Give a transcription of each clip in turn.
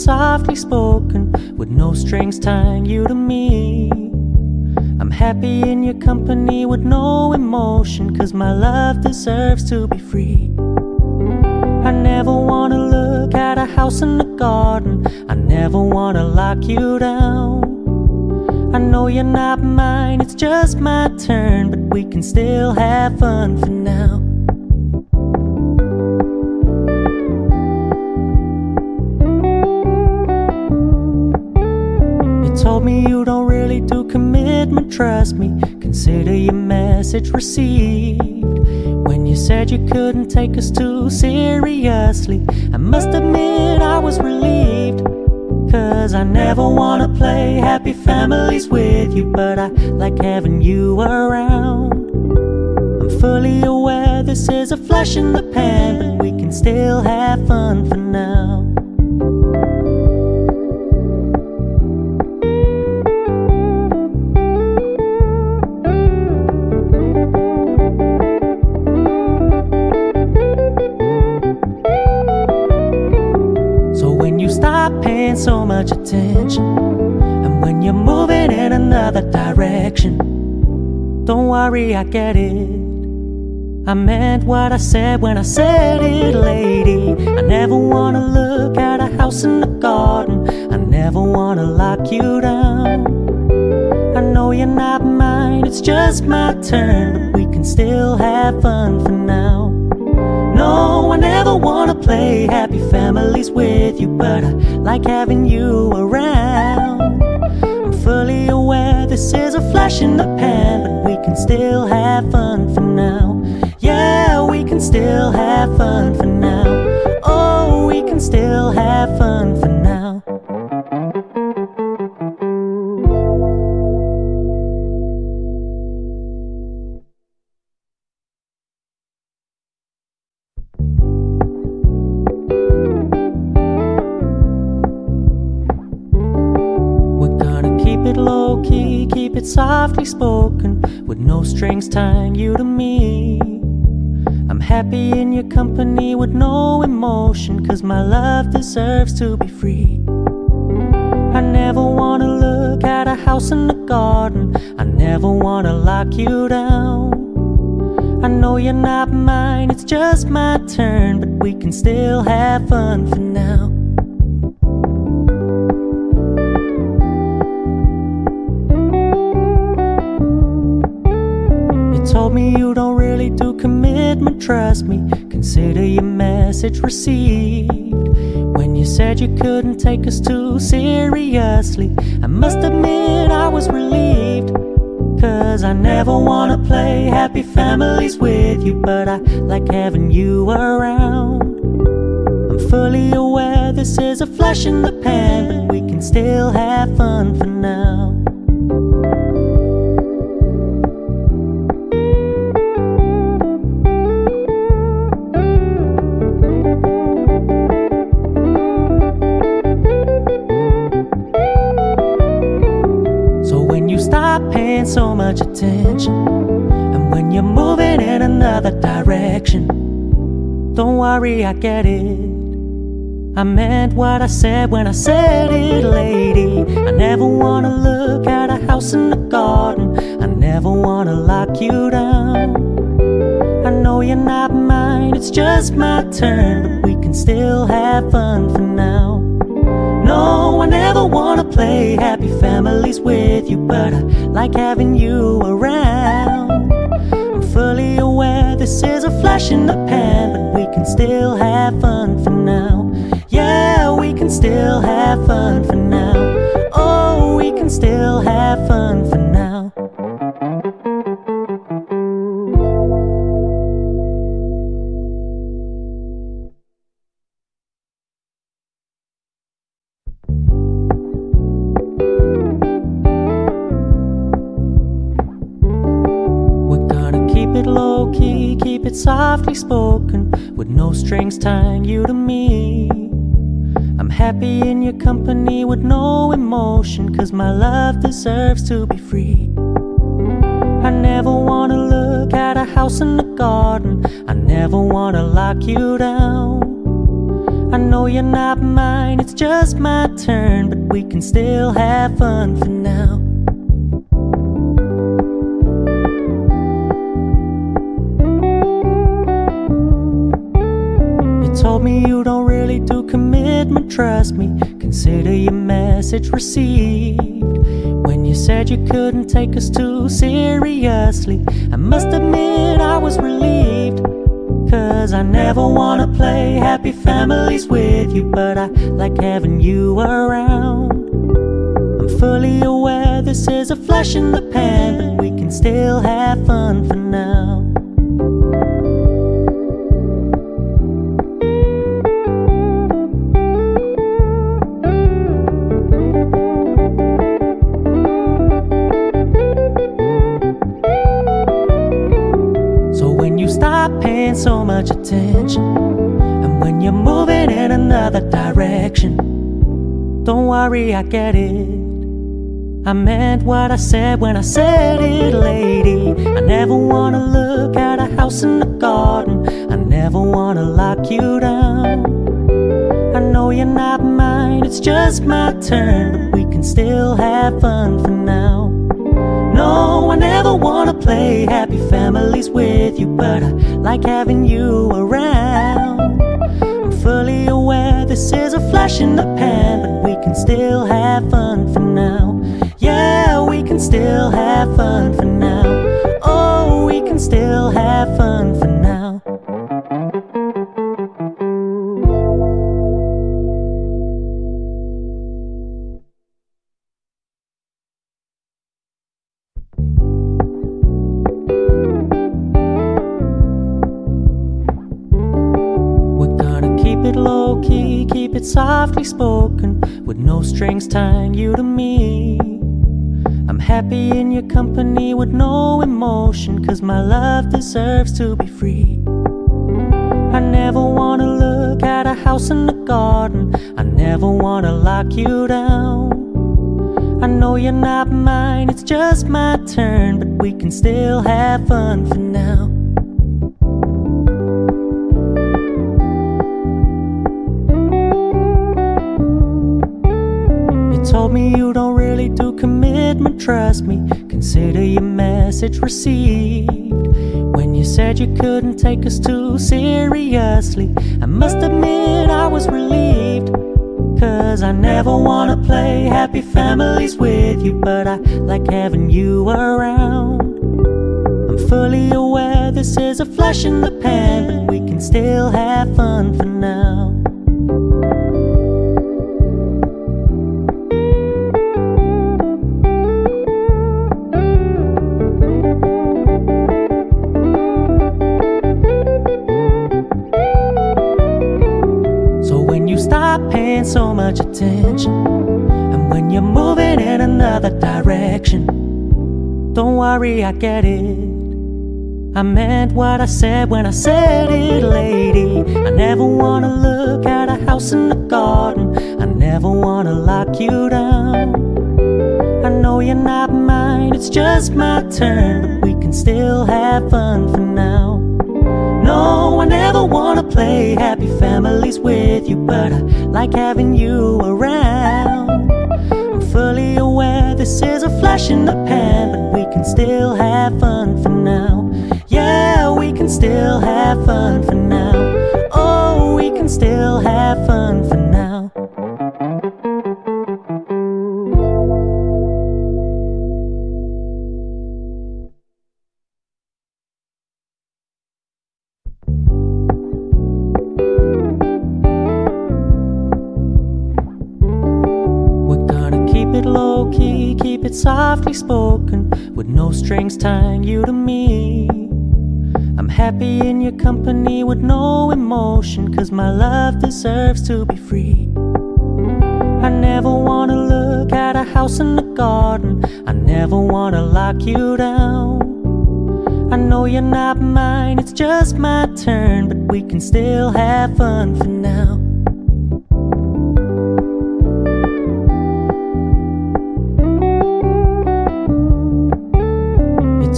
softly spoken, with no strings tying you to me. I'm happy in your company with no emotion, 'cause my love deserves to be free. I never wanna look at a house in the garden, I never wanna lock you down. I know you're not mine, it's just my turn, but we can still have fun for now. Told me you don't really do commitment, trust me, consider your message received. When you said you couldn't take us too seriously, I must admit I was relieved. 'Cause I never wanna play happy families with you, but I like having you around. I'm fully aware this is a flash in the pan, but we can still have fun for now. Stop paying so much attention, and when you're moving in another direction, don't worry, I get it. I meant what I said when I said it, lady. I never wanna look at a house in the garden, I never wanna lock you down. I know you're not mine, it's just my turn, but we can still have fun for now. No, I never wanna play happy families with you, but I like having you around. I'm fully aware this is a flash in the pan, but we can still have fun for now. Yeah, we can still have fun for now. Oh, we can still have fun for now. Low key, keep it softly spoken, with no strings tying you to me. I'm happy in your company with no emotion, 'cause my love deserves to be free. I never wanna look at a house in the garden, I never wanna lock you down. I know you're not mine, it's just my turn, but we can still have fun for now. Told me you don't really do commitment, trust me, consider your message received. When you said you couldn't take us too seriously, I must admit I was relieved. 'Cause I never wanna play happy families with you, but I like having you around. I'm fully aware this is a flash in the pan, but we can still have fun for now. Stop paying so much attention, and when you're moving in another direction, don't worry, I get it. I meant what I said when I said it, lady. I never wanna look at a house in the garden, I never wanna lock you down. I know you're not mine, it's just my turn, but we can still have fun for now. No, I never wanna play happy families with you, but I like having you around. I'm fully aware this is a flash in the pan, but we can still have fun for now. Yeah, we can still have fun for now. Oh, we can still have fun for now. Low key, keep it softly spoken, with no strings tying you to me. I'm happy in your company with no emotion, 'cause my love deserves to be free. I never wanna look at a house in the garden, I never wanna lock you down. I know you're not mine, it's just my turn, but we can still have fun for now. You told me you don't really do commitment, trust me, consider your message received. When you said you couldn't take us too seriously, I must admit I was relieved. Cause I never wanna play happy families with you, but I like having you around. I'm fully aware this is a flash in the pan, but we can still have fun for now. Paying so much attention, and when you're moving in another direction, don't worry, I get it. I meant what I said when I said it, lady. I never wanna look at a house in the garden, I never wanna lock you down. I know you're not mine, it's just my turn, but we can still have fun for now. No, I never wanna play happy families with you, but I like having you around. I'm fully aware this is a flash in the pan, but we can still have fun for now. Yeah, we can still have fun for now. Oh, we can still have fun for now. Low-key, keep it softly spoken, with no strings tying you to me. I'm happy in your company with no emotion, cause my love deserves to be free. I never wanna look at a house in the garden, I never wanna lock you down. I know you're not mine, it's just my turn, but we can still have fun for now. Told me you don't really do commitment, trust me, consider your message received. When you said you couldn't take us too seriously, I must admit I was relieved. Cause I never wanna play happy families with you, but I like having you around. I'm fully aware this is a flash in the pan, but we can still have fun for now. Paying so much attention, and when you're moving in another direction, don't worry, I get it. I meant what I said when I said it, lady. I never wanna look at a house in the garden, I never wanna lock you down. I know you're not mine, it's just my turn, but we can still have fun for now. No, I never wanna play happy families with you, but I like having you around. I'm fully aware this is a flash in the pan, but we can still have fun for now. Yeah, we can still have fun for now. Oh, we can still have fun for now. Low-key, keep it softly spoken, with no strings tying you to me. I'm happy in your company with no emotion, cause my love deserves to be free. I never wanna look at a house in the garden, I never wanna lock you down. I know you're not mine, it's just my turn, but we can still have fun for now.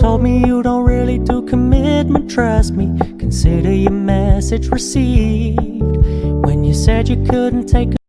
Told me you don't really do commitment, trust me, consider your message received. When you said said you couldn't take